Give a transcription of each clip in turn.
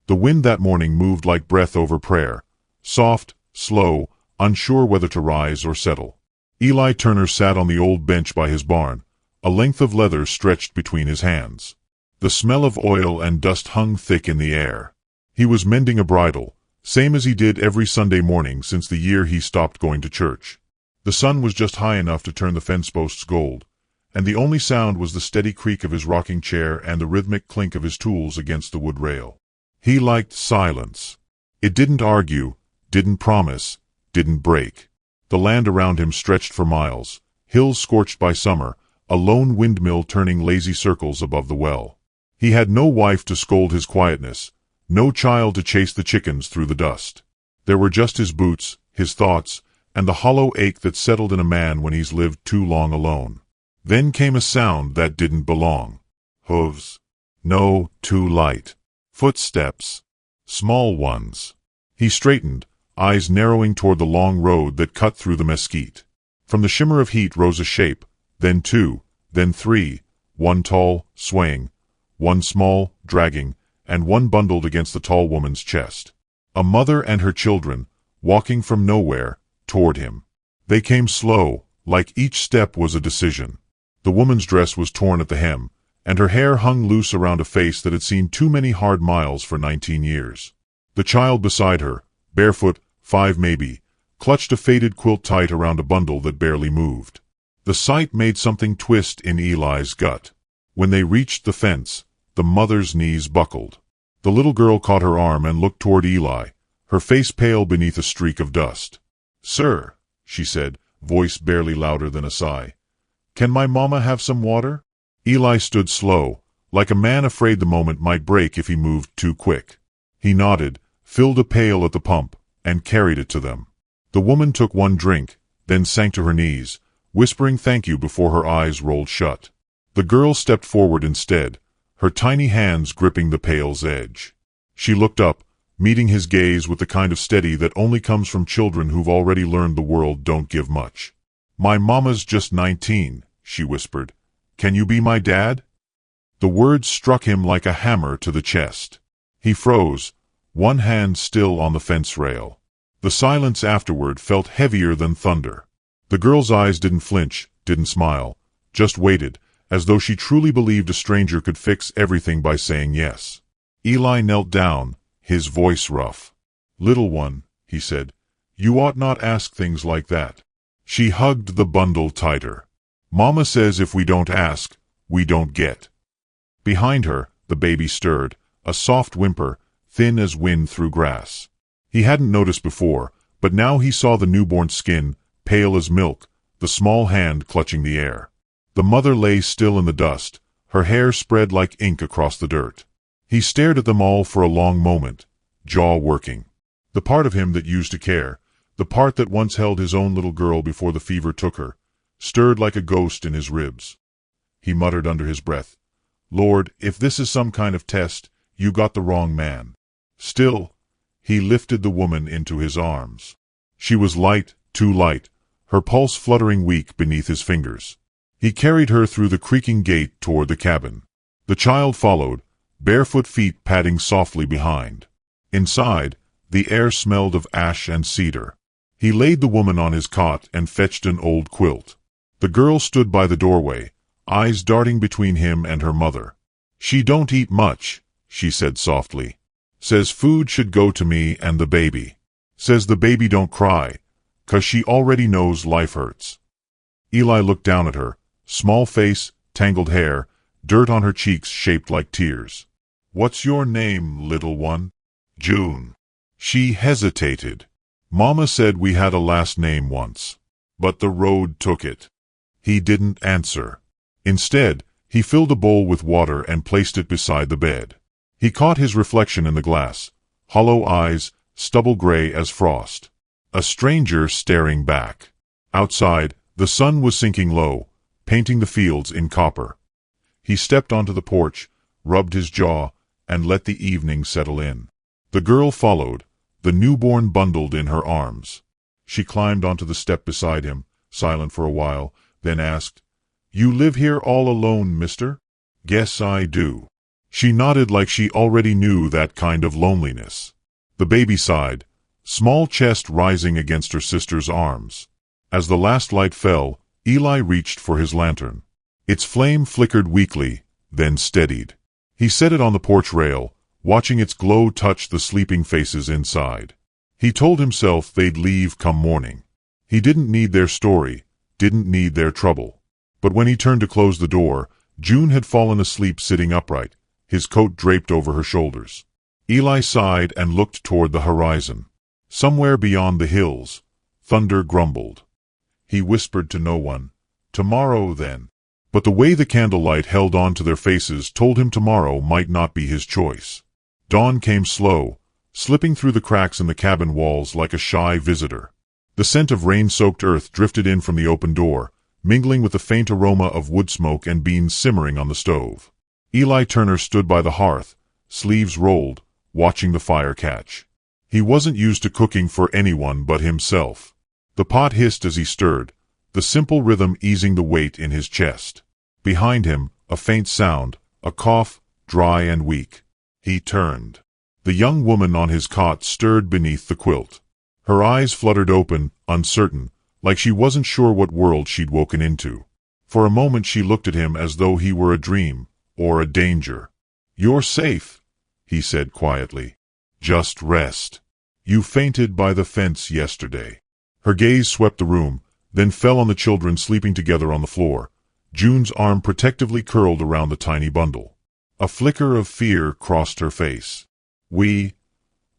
The wind that morning moved like breath over prayer, soft, slow, unsure whether to rise or settle. Eli Turner sat on the old bench by his barn, a length of leather stretched between his hands. The smell of oil and dust hung thick in the air. He was mending a bridle, same as he did every Sunday morning since the year he stopped going to church. The sun was just high enough to turn the fence posts gold, and the only sound was the steady creak of his rocking chair and the rhythmic clink of his tools against the wood rail. He liked silence. It didn't argue, didn't promise, didn't break. The land around him stretched for miles, hills scorched by summer, a lone windmill turning lazy circles above the well. He had no wife to scold his quietness, no child to chase the chickens through the dust. There were just his boots, his thoughts, and the hollow ache that settled in a man when he's lived too long alone. Then came a sound that didn't belong. Hooves. No, too light. Footsteps. Small ones. He straightened, eyes narrowing toward the long road that cut through the mesquite. From the shimmer of heat rose a shape, then two, then three, one tall, swaying, one small, dragging, and one bundled against the tall woman's chest. A mother and her children, walking from nowhere, toward him. They came slow, like each step was a decision. The woman's dress was torn at the hem, and her hair hung loose around a face that had seen too many hard miles for 19 years. The child beside her, barefoot, 5 maybe, clutched a faded quilt tight around a bundle that barely moved. The sight made something twist in Eli's gut. When they reached the fence, the mother's knees buckled. The little girl caught her arm and looked toward Eli, her face pale beneath a streak of dust. "Sir," she said, voice barely louder than a sigh, "can my mama have some water?" Eli stood slow, like a man afraid the moment might break if he moved too quick. He nodded, filled a pail at the pump, and carried it to them. The woman took one drink, then sank to her knees, whispering thank you before her eyes rolled shut. The girl stepped forward instead, her tiny hands gripping the pail's edge. She looked up, meeting his gaze with the kind of steady that only comes from children who've already learned the world don't give much. "My mama's just 19, she whispered. "Can you be my dad?" The words struck him like a hammer to the chest. He froze, one hand still on the fence rail. The silence afterward felt heavier than thunder. The girl's eyes didn't flinch, didn't smile, just waited, as though she truly believed a stranger could fix everything by saying yes. Eli knelt down, his voice rough. "Little one," he said, "you ought not ask things like that." She hugged the bundle tighter. "Mama says if we don't ask, we don't get." Behind her, the baby stirred, a soft whimper, thin as wind through grass. He hadn't noticed before, but now he saw the newborn skin, pale as milk, the small hand clutching the air. The mother lay still in the dust, her hair spread like ink across the dirt. He stared at them all for a long moment, jaw working. The part of him that used to care, the part that once held his own little girl before the fever took her, stirred like a ghost in his ribs. He muttered under his breath, "Lord, if this is some kind of test, you got the wrong man." Still, he lifted the woman into his arms. She was light, too light, her pulse fluttering weak beneath his fingers. He carried her through the creaking gate toward the cabin. The child followed, barefoot feet padding softly behind. Inside, the air smelled of ash and cedar. He laid the woman on his cot and fetched an old quilt. The girl stood by the doorway, eyes darting between him and her mother. "She don't eat much," she said softly. "Says food should go to me and the baby. Says the baby don't cry, 'cause she already knows life hurts." Eli looked down at her, small face, tangled hair, dirt on her cheeks shaped like tears. "What's your name, little one?" "June." She hesitated. "Mama said we had a last name once, but the road took it." He didn't answer. Instead, he filled a bowl with water and placed it beside the bed. He caught his reflection in the glass, hollow eyes, stubble gray as frost. A stranger staring back. Outside, the sun was sinking low, painting the fields in copper. He stepped onto the porch, rubbed his jaw, and let the evening settle in. The girl followed, the newborn bundled in her arms. She climbed onto the step beside him, silent for a while, then asked, "You live here all alone, mister?" "Guess I do." She nodded like she already knew that kind of loneliness. The baby sighed, small chest rising against her sister's arms. As the last light fell, Eli reached for his lantern. Its flame flickered weakly, then steadied. He set it on the porch rail, watching its glow touch the sleeping faces inside. He told himself they'd leave come morning. He didn't need their story, didn't need their trouble. But when he turned to close the door, June had fallen asleep sitting upright, his coat draped over her shoulders. Eli sighed and looked toward the horizon. Somewhere beyond the hills, thunder grumbled. He whispered to no one, "Tomorrow, then." But the way the candlelight held on to their faces told him tomorrow might not be his choice. Dawn came slow, slipping through the cracks in the cabin walls like a shy visitor. The scent of rain-soaked earth drifted in from the open door, mingling with the faint aroma of wood smoke and beans simmering on the stove. Eli Turner stood by the hearth, sleeves rolled, watching the fire catch. He wasn't used to cooking for anyone but himself. The pot hissed as he stirred, the simple rhythm easing the weight in his chest. Behind him, a faint sound, a cough, dry and weak. He turned. The young woman on his cot stirred beneath the quilt. Her eyes fluttered open, uncertain, like she wasn't sure what world she'd woken into. For a moment she looked at him as though he were a dream, or a danger. "You're safe," he said quietly. "Just rest. You fainted by the fence yesterday." Her gaze swept the room, then fell on the children sleeping together on the floor. June's arm protectively curled around the tiny bundle. A flicker of fear crossed her face. We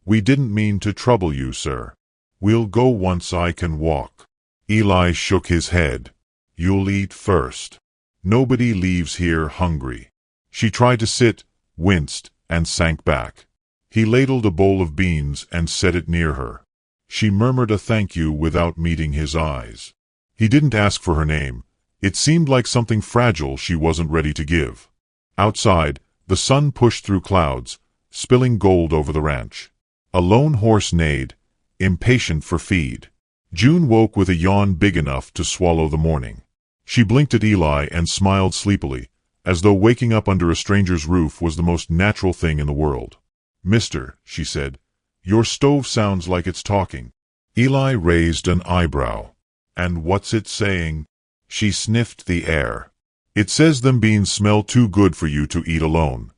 didn't mean to trouble you, sir. We'll go once I can walk." Eli shook his head. "You'll eat first. Nobody leaves here hungry." She tried to sit, winced, and sank back. He ladled a bowl of beans and set it near her. She murmured a thank you without meeting his eyes. He didn't ask for her name. It seemed like something fragile she wasn't ready to give. Outside, the sun pushed through clouds, spilling gold over the ranch. A lone horse neighed, impatient for feed. June woke with a yawn big enough to swallow the morning. She blinked at Eli and smiled sleepily, as though waking up under a stranger's roof was the most natural thing in the world. "Mister," she said, "your stove sounds like it's talking." Eli raised an eyebrow. "And what's it saying?" She sniffed the air. "It says them beans smell too good for you to eat alone."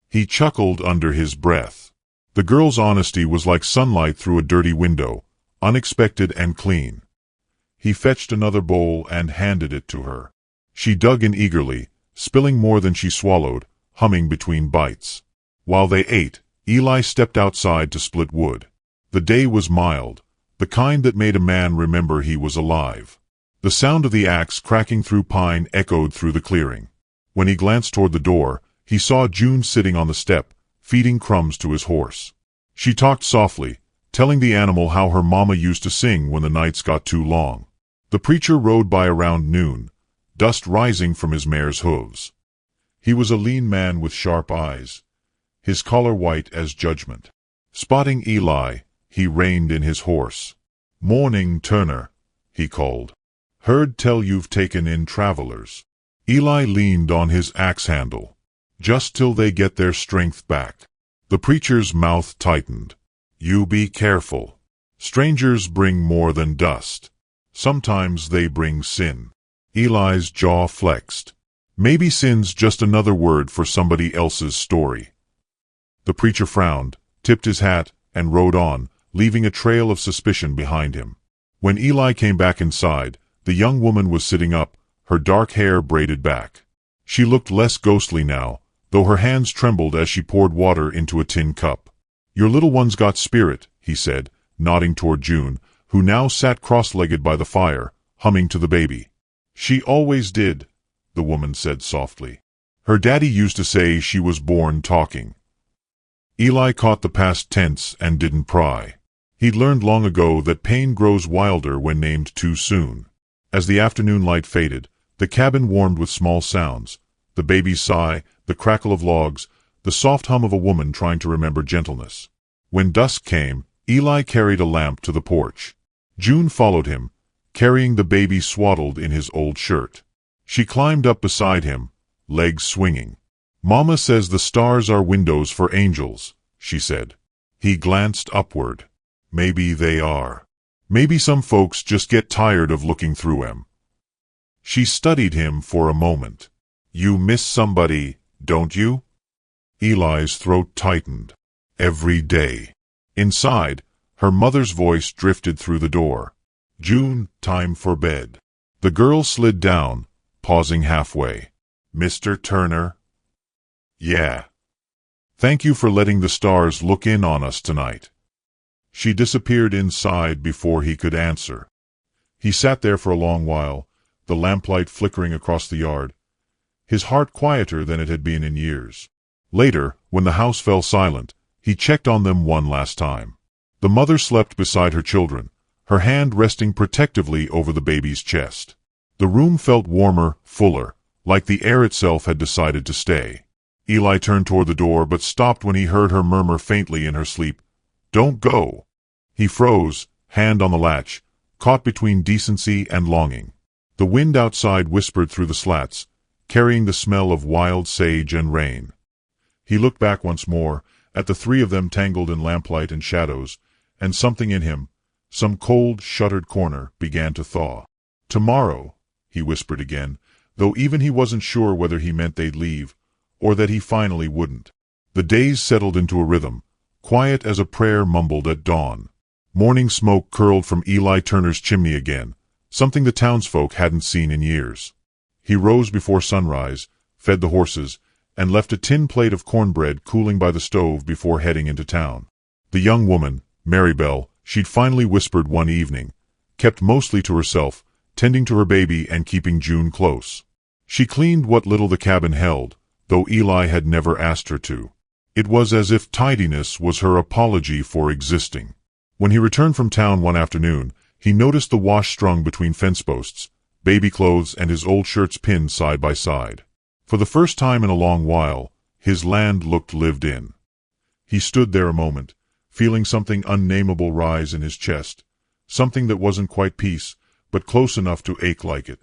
He chuckled under his breath. The girl's honesty was like sunlight through a dirty window, unexpected and clean. He fetched another bowl and handed it to her. She dug in eagerly, spilling more than she swallowed, humming between bites. While they ate, Eli stepped outside to split wood. The day was mild, the kind that made a man remember he was alive. The sound of the axe cracking through pine echoed through the clearing. When he glanced toward the door, he saw June sitting on the step, feeding crumbs to his horse. She talked softly, telling the animal how her mama used to sing when the nights got too long. The preacher rode by around noon, dust rising from his mare's hooves. He was a lean man with sharp eyes, his collar white as judgment. Spotting Eli, he reined in his horse. "Morning, Turner," he called. "Heard tell you've taken in travelers." Eli leaned on his axe handle. "Just till they get their strength back." The preacher's mouth tightened. "You be careful. Strangers bring more than dust. Sometimes they bring sin." Eli's jaw flexed. Maybe sin's just another word for somebody else's story. The preacher frowned, tipped his hat, and rode on, leaving a trail of suspicion behind him. When Eli came back inside, the young woman was sitting up, her dark hair braided back. She looked less ghostly now, though her hands trembled as she poured water into a tin cup. "Your little one's got spirit," he said, nodding toward June, who now sat cross-legged by the fire, humming to the baby. "She always did," the woman said softly. "Her daddy used to say she was born talking." Eli caught the past tense and didn't pry. He'd learned long ago that pain grows wilder when named too soon. As the afternoon light faded, the cabin warmed with small sounds, the baby's sigh, the crackle of logs, the soft hum of a woman trying to remember gentleness. When dusk came, Eli carried a lamp to the porch. June followed him, carrying the baby swaddled in his old shirt. She climbed up beside him, legs swinging. Mama says the stars are windows for angels, she said. He glanced upward. Maybe they are. Maybe some folks just get tired of looking through 'em. She studied him for a moment. You miss somebody, don't you? Eli's throat tightened. Every day. Inside, her mother's voice drifted through the door. June, time for bed. The girl slid down, pausing halfway. Mr. Turner? Yeah. Thank you for letting the stars look in on us tonight. She disappeared inside before he could answer. He sat there for a long while, the lamplight flickering across the yard, his heart quieter than it had been in years. Later, when the house fell silent, he checked on them one last time. The mother slept beside her children, her hand resting protectively over the baby's chest. The room felt warmer, fuller, like the air itself had decided to stay. Eli turned toward the door but stopped when he heard her murmur faintly in her sleep, "Don't go." He froze, hand on the latch, caught between decency and longing. The wind outside whispered through the slats, carrying the smell of wild sage and rain. He looked back once more, at the three of them tangled in lamplight and shadows, and something in him, some cold, shuttered corner, began to thaw. "Tomorrow," he whispered again, though even he wasn't sure whether he meant they'd leave, or that he finally wouldn't. The days settled into a rhythm, quiet as a prayer mumbled at dawn. Morning smoke curled from Eli Turner's chimney again, something the townsfolk hadn't seen in years. He rose before sunrise, fed the horses, and left a tin plate of cornbread cooling by the stove before heading into town. The young woman, Marybelle, she'd finally whispered one evening, kept mostly to herself, tending to her baby and keeping June close. She cleaned what little the cabin held, though Eli had never asked her to. It was as if tidiness was her apology for existing. When he returned from town one afternoon, he noticed the wash strung between fence posts, baby clothes and his old shirts pinned side by side. For the first time in a long while, his land looked lived in. He stood there a moment, feeling something unnameable rise in his chest, something that wasn't quite peace, but close enough to ache like it.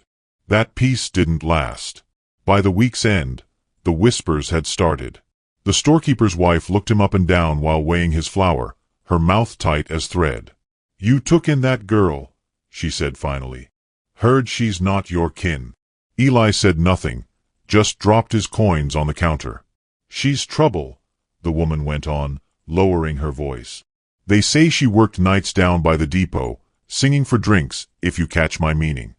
That peace didn't last. By the week's end, the whispers had started. The storekeeper's wife looked him up and down while weighing his flour, her mouth tight as thread. "You took in that girl," she said finally. "Heard she's not your kin." Eli said nothing, just dropped his coins on the counter. "She's trouble," the woman went on, lowering her voice. "They say she worked nights down by the depot, singing for drinks, if you catch my meaning."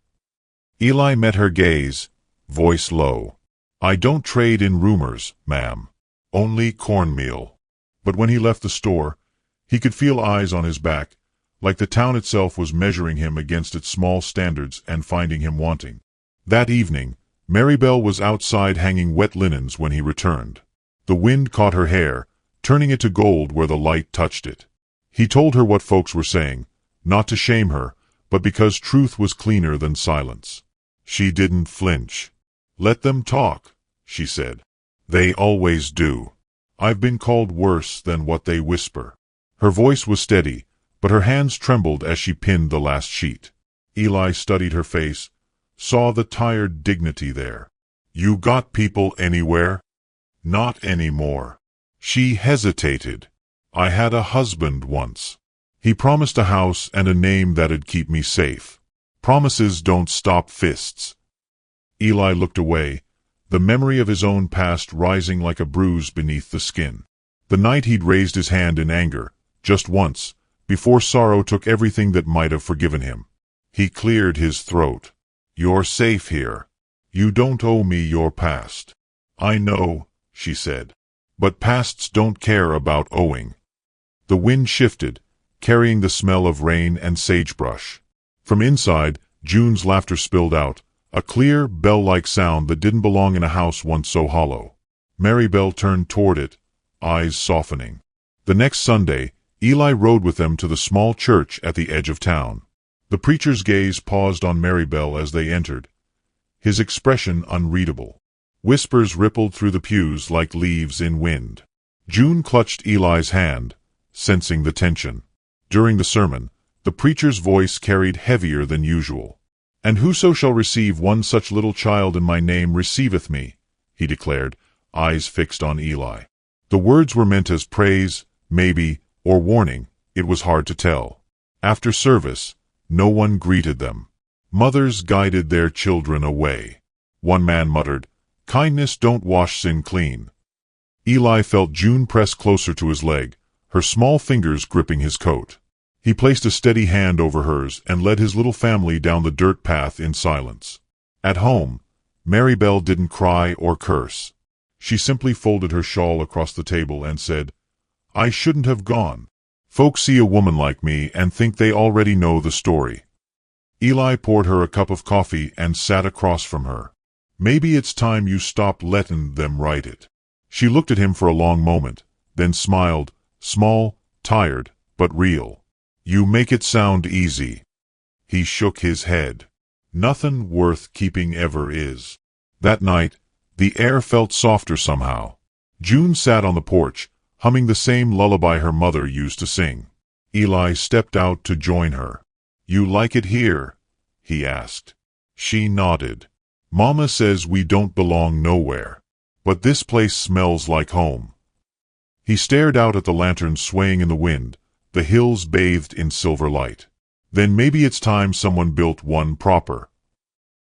Eli met her gaze, voice low. "I don't trade in rumors, ma'am. Only cornmeal." But when he left the store, he could feel eyes on his back, like the town itself was measuring him against its small standards and finding him wanting. That evening, Marybelle was outside hanging wet linens when he returned. The wind caught her hair, turning it to gold where the light touched it. He told her what folks were saying, not to shame her, but because truth was cleaner than silence. She didn't flinch. "Let them talk," she said. "They always do. I've been called worse than what they whisper." Her voice was steady, but her hands trembled as she pinned the last sheet. Eli studied her face, saw the tired dignity there. "You got people anywhere?" "Not anymore." She hesitated. "I had a husband once. He promised a house and a name that'd keep me safe. Promises don't stop fists." Eli looked away, the memory of his own past rising like a bruise beneath the skin. The night he'd raised his hand in anger, just once, before sorrow took everything that might have forgiven him. He cleared his throat. "You're safe here. You don't owe me your past." "I know," she said. "But pasts don't care about owing." The wind shifted, carrying the smell of rain and sagebrush. From inside, June's laughter spilled out, a clear, bell-like sound that didn't belong in a house once so hollow. Marybelle turned toward it, eyes softening. The next Sunday, Eli rode with them to the small church at the edge of town. The preacher's gaze paused on Marybelle as they entered, his expression unreadable. Whispers rippled through the pews like leaves in wind. June clutched Eli's hand, sensing the tension. During the sermon, the preacher's voice carried heavier than usual. "And whoso shall receive one such little child in my name receiveth me," he declared, eyes fixed on Eli. The words were meant as praise, maybe, or warning. It was hard to tell. After service, no one greeted them. Mothers guided their children away. One man muttered, "Kindness don't wash sin clean." Eli felt June press closer to his leg, her small fingers gripping his coat. He placed a steady hand over hers and led his little family down the dirt path in silence. At home, Maribel didn't cry or curse. She simply folded her shawl across the table and said, "I shouldn't have gone. Folks see a woman like me and think they already know the story." Eli poured her a cup of coffee and sat across from her. "Maybe it's time you stopped letting them write it." She looked at him for a long moment, then smiled, small, tired, but real. "You make it sound easy." He shook his head. "Nothing worth keeping ever is." That night, the air felt softer somehow. June sat on the porch, humming the same lullaby her mother used to sing. Eli stepped out to join her. "You like it here?" he asked. She nodded. "Mama says we don't belong nowhere. But this place smells like home." He stared out at the lanterns swaying in the wind, the hills bathed in silver light. "Then maybe it's time someone built one proper."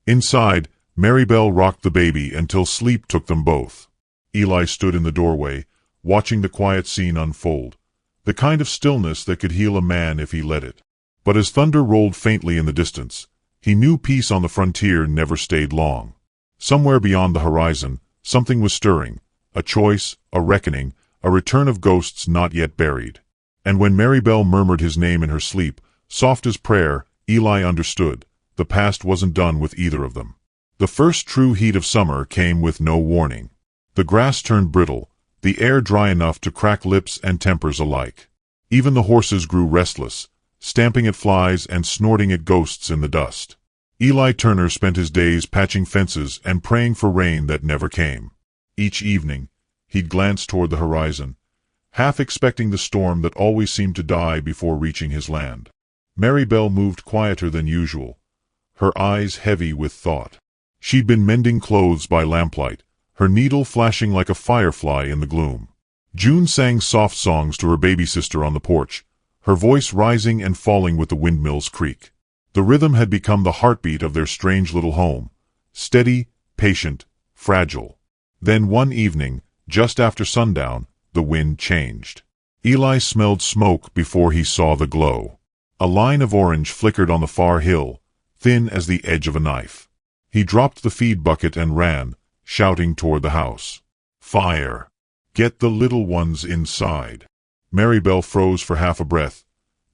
Inside, Maribel rocked the baby until sleep took them both. Eli stood in the doorway, watching the quiet scene unfold, the kind of stillness that could heal a man if he let it. But as thunder rolled faintly in the distance, he knew peace on the frontier never stayed long. Somewhere beyond the horizon, something was stirring, a choice, a reckoning, a return of ghosts not yet buried. And when Maribel murmured his name in her sleep, soft as prayer, Eli understood. The past wasn't done with either of them. The first true heat of summer came with no warning. The grass turned brittle, the air dry enough to crack lips and tempers alike. Even the horses grew restless, stamping at flies and snorting at ghosts in the dust. Eli Turner spent his days patching fences and praying for rain that never came. Each evening, he'd glance toward the horizon, half expecting the storm that always seemed to die before reaching his land. Maribel moved quieter than usual, her eyes heavy with thought. She'd been mending clothes by lamplight, her needle flashing like a firefly in the gloom. June sang soft songs to her baby sister on the porch, her voice rising and falling with the windmill's creak. The rhythm had become the heartbeat of their strange little home, steady, patient, fragile. Then one evening, just after sundown, the wind changed. Eli smelled smoke before he saw the glow. A line of orange flickered on the far hill, thin as the edge of a knife. He dropped the feed bucket and ran, shouting toward the house. "Fire! Get the little ones inside." Maribel froze for half a breath,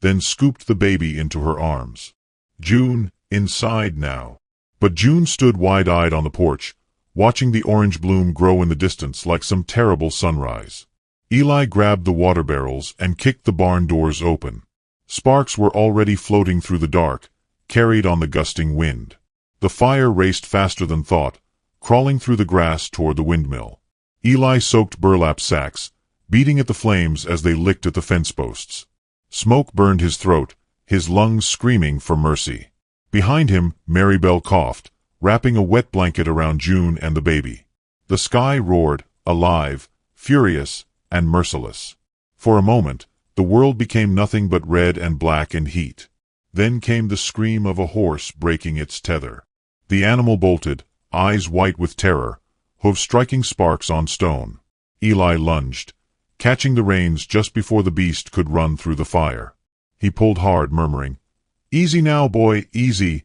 then scooped the baby into her arms. "June, inside now." But June stood wide-eyed on the porch, watching the orange bloom grow in the distance like some terrible sunrise. Eli grabbed the water barrels and kicked the barn doors open. Sparks were already floating through the dark, carried on the gusting wind. The fire raced faster than thought, crawling through the grass toward the windmill. Eli soaked burlap sacks, beating at the flames as they licked at the fence posts. Smoke burned his throat, his lungs screaming for mercy. Behind him, Maribel coughed, wrapping a wet blanket around June and the baby. The sky roared, alive, furious, and merciless. For a moment, the world became nothing but red and black and heat. Then came the scream of a horse breaking its tether. The animal bolted, eyes white with terror, hooves striking sparks on stone. Eli lunged, catching the reins just before the beast could run through the fire. He pulled hard, murmuring, "Easy now, boy, easy."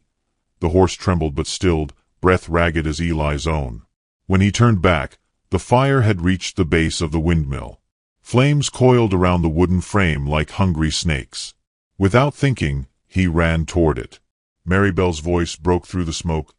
The horse trembled but stilled, breath ragged as Eli's own. When he turned back, the fire had reached the base of the windmill. Flames coiled around the wooden frame like hungry snakes. Without thinking, he ran toward it. Maribel's voice broke through the smoke.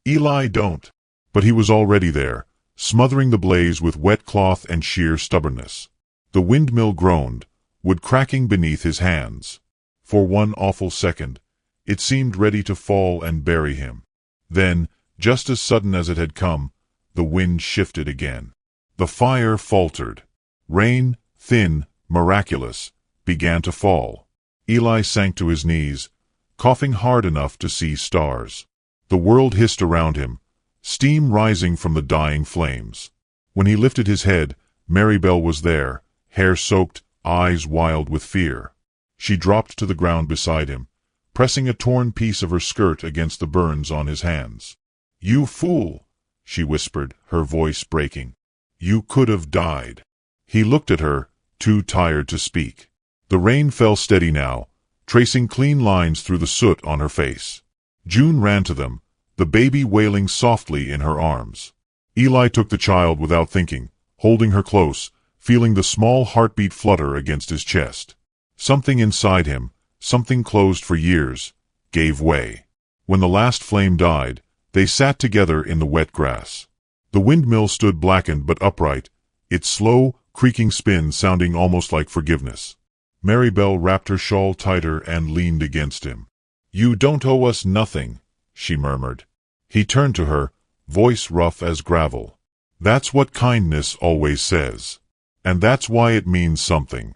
"Eli, don't." But he was already there, smothering the blaze with wet cloth and sheer stubbornness. The windmill groaned, wood cracking beneath his hands. For one awful second, it seemed ready to fall and bury him. Then, just as sudden as it had come, the wind shifted again. The fire faltered. Rain, thin, miraculous, began to fall. Eli sank to his knees, coughing hard enough to see stars. The world hissed around him, steam rising from the dying flames. When he lifted his head, Maribel was there, hair soaked, eyes wild with fear. She dropped to the ground beside him, pressing a torn piece of her skirt against the burns on his hands. "You fool!" she whispered, her voice breaking. "You could have died." He looked at her, too tired to speak. The rain fell steady now, tracing clean lines through the soot on her face. June ran to them, the baby wailing softly in her arms. Eli took the child without thinking, holding her close, feeling the small heartbeat flutter against his chest. Something inside him, something closed for years, gave way. When the last flame died, they sat together in the wet grass. The windmill stood blackened but upright, its slow, creaking spin sounding almost like forgiveness. Maribel wrapped her shawl tighter and leaned against him. "You don't owe us nothing," she murmured. He turned to her, voice rough as gravel. "That's what kindness always says. And that's why it means something."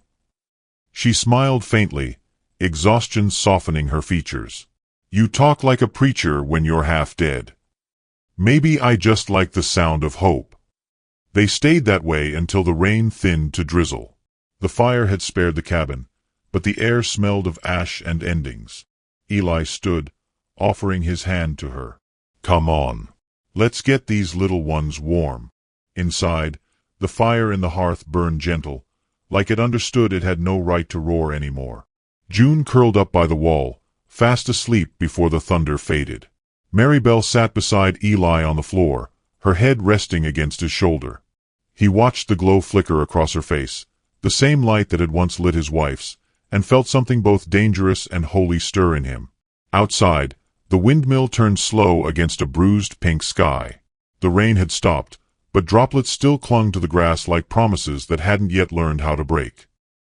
She smiled faintly, exhaustion softening her features. "You talk like a preacher when you're half dead. Maybe I just like the sound of hope." They stayed that way until the rain thinned to drizzle. The fire had spared the cabin, but the air smelled of ash and endings. Eli stood, offering his hand to her. "Come on. Let's get these little ones warm." Inside, the fire in the hearth burned gentle, like it understood it had no right to roar anymore. June curled up by the wall, fast asleep before the thunder faded. Maribel sat beside Eli on the floor, her head resting against his shoulder. He watched the glow flicker across her face, the same light that had once lit his wife's, and felt something both dangerous and holy stir in him. Outside, the windmill turned slow against a bruised pink sky. The rain had stopped, but droplets still clung to the grass like promises that hadn't yet learned how to break.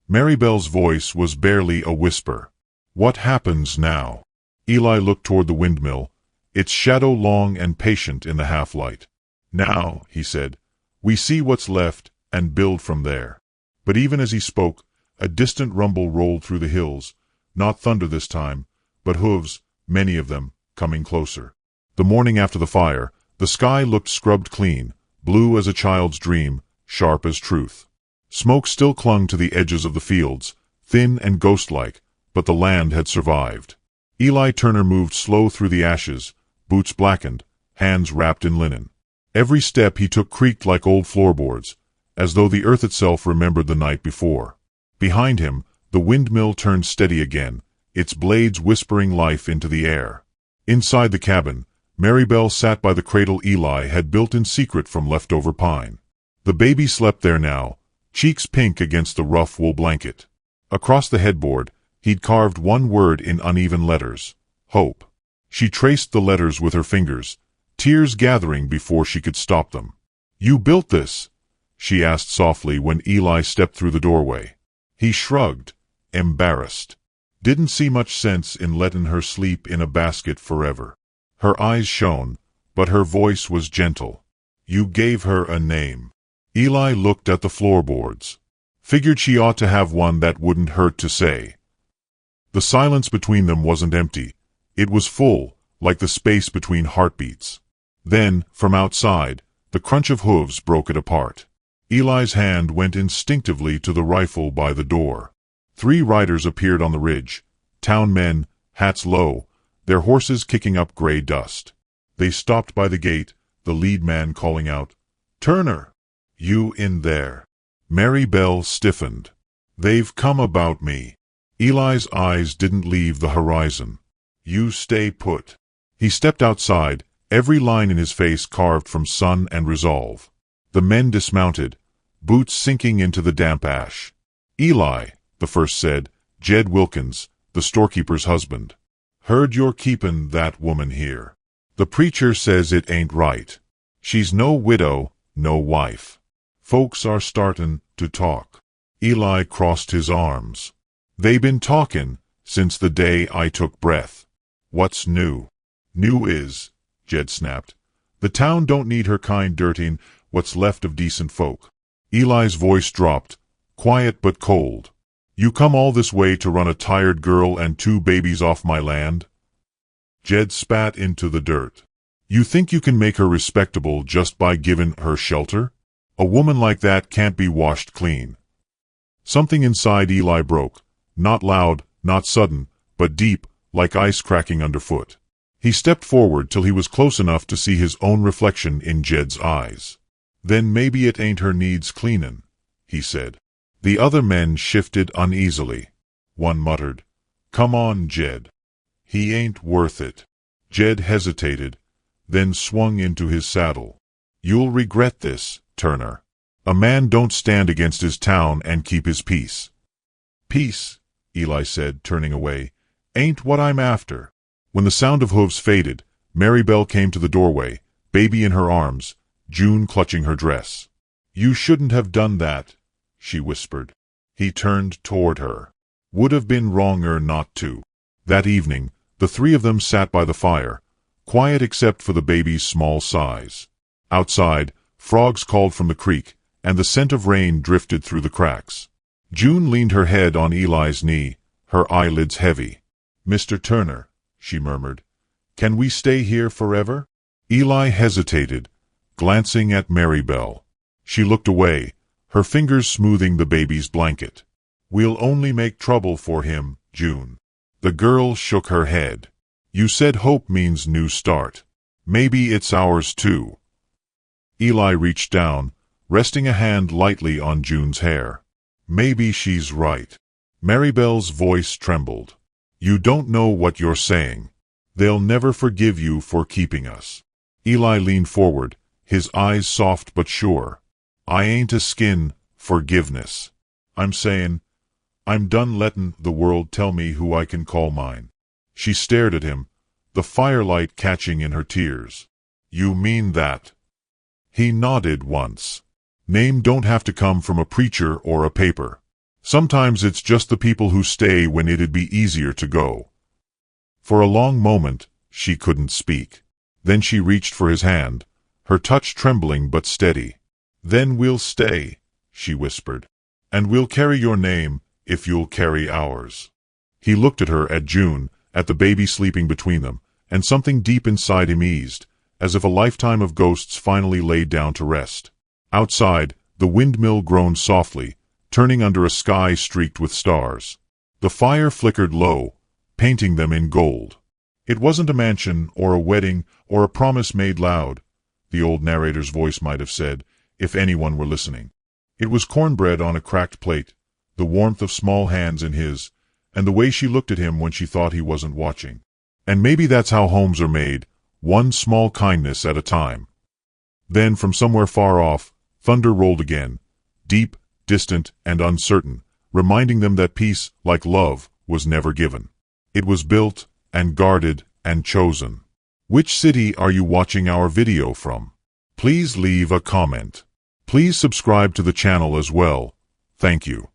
Maribel's voice was barely a whisper. "What happens now?" Eli looked toward the windmill, its shadow long and patient in the half-light. "Now," he said, "we see what's left and build from there." But even as he spoke, a distant rumble rolled through the hills, not thunder this time, but hooves, many of them, coming closer. The morning after the fire, the sky looked scrubbed clean, blue as a child's dream, sharp as truth. Smoke still clung to the edges of the fields, thin and ghost-like, but the land had survived. Eli Turner moved slow through the ashes, boots blackened, hands wrapped in linen. Every step he took creaked like old floorboards, as though the earth itself remembered the night before. Behind him, the windmill turned steady again, its blades whispering life into the air. Inside the cabin, Maribel sat by the cradle Eli had built in secret from leftover pine. The baby slept there now, cheeks pink against the rough wool blanket. Across the headboard, he'd carved one word in uneven letters: hope. She traced the letters with her fingers, tears gathering before she could stop them. "You built this?" she asked softly when Eli stepped through the doorway. He shrugged, embarrassed. Didn't see much sense in letting her sleep in a basket forever. Her eyes shone, but her voice was gentle. "You gave her a name." Eli looked at the floorboards. Figured she ought to have one that wouldn't hurt to say. The silence between them wasn't empty. It was full, like the space between heartbeats. Then, from outside, the crunch of hooves broke it apart. Eli's hand went instinctively to the rifle by the door. 3 riders appeared on the ridge, town men, hats low, their horses kicking up gray dust. They stopped by the gate, the lead man calling out, "Turner! You in there?" Maribel stiffened. "They've come about me." Eli's eyes didn't leave the horizon. "You stay put." He stepped outside, every line in his face carved from sun and resolve. The men dismounted, boots sinking into the damp ash. "Eli," the first said, Jed Wilkins, the storekeeper's husband. "Heard you're keepin' that woman here. The preacher says it ain't right. She's no widow, no wife. Folks are startin' to talk." Eli crossed his arms. "They been talkin' since the day I took breath. What's new?" "New is," Jed snapped, "the town don't need her kind dirtying what's left of decent folk." Eli's voice dropped, quiet but cold. "You come all this way to run a tired girl and 2 babies off my land?" Jed spat into the dirt. "You think you can make her respectable just by giving her shelter? A woman like that can't be washed clean. Something inside Eli broke, not loud, not sudden, but deep, like ice cracking underfoot. He stepped forward till he was close enough to see his own reflection in Jed's eyes. "Then maybe it ain't her needs cleanin'," he said. The other men shifted uneasily. One muttered, "Come on, Jed. He ain't worth it." Jed hesitated, then swung into his saddle. "You'll regret this, Turner. A man don't stand against his town and keep his peace." "Peace," Eli said, turning away, "ain't what I'm after." When the sound of hooves faded, Marybelle came to the doorway, baby in her arms, June clutching her dress. "You shouldn't have done that," she whispered. He turned toward her. "Would have been wronger not to." That evening, the three of them sat by the fire, quiet except for the baby's small sighs. Outside, frogs called from the creek, and the scent of rain drifted through the cracks. June leaned her head on Eli's knee, her eyelids heavy. "Mr. Turner," she murmured, "can we stay here forever?" Eli hesitated, glancing at Marybelle. She looked away, her fingers smoothing the baby's blanket. "We'll only make trouble for him, June." The girl shook her head. "You said hope means new start. Maybe it's ours too." Eli reached down, resting a hand lightly on June's hair. "Maybe she's right." Marybelle's voice trembled. "You don't know what you're saying. They'll never forgive you for keeping us." Eli leaned forward, his eyes soft but sure. "I ain't askin' forgiveness. I'm sayin', I'm done lettin' the world tell me who I can call mine." She stared at him, the firelight catching in her tears. "You mean that?" He nodded once. "Name don't have to come from a preacher or a paper. Sometimes it's just the people who stay when it'd be easier to go." For a long moment, she couldn't speak. Then she reached for his hand, her touch trembling but steady. "Then we'll stay," she whispered. "And we'll carry your name, if you'll carry ours." He looked at her, at June, at the baby sleeping between them, and something deep inside him eased, as if a lifetime of ghosts finally laid down to rest. Outside, the windmill groaned softly, turning under a sky streaked with stars. The fire flickered low, painting them in gold. It wasn't a mansion, or a wedding, or a promise made loud, the old narrator's voice might have said, if anyone were listening. It was cornbread on a cracked plate, the warmth of small hands in his, and the way she looked at him when she thought he wasn't watching. And maybe that's how homes are made, one small kindness at a time. Then, from somewhere far off, thunder rolled again, deep, distant, and uncertain, reminding them that peace, like love, was never given. It was built, and guarded, and chosen. Which city are you watching our video from? Please leave a comment. Please subscribe to the channel as well. Thank you.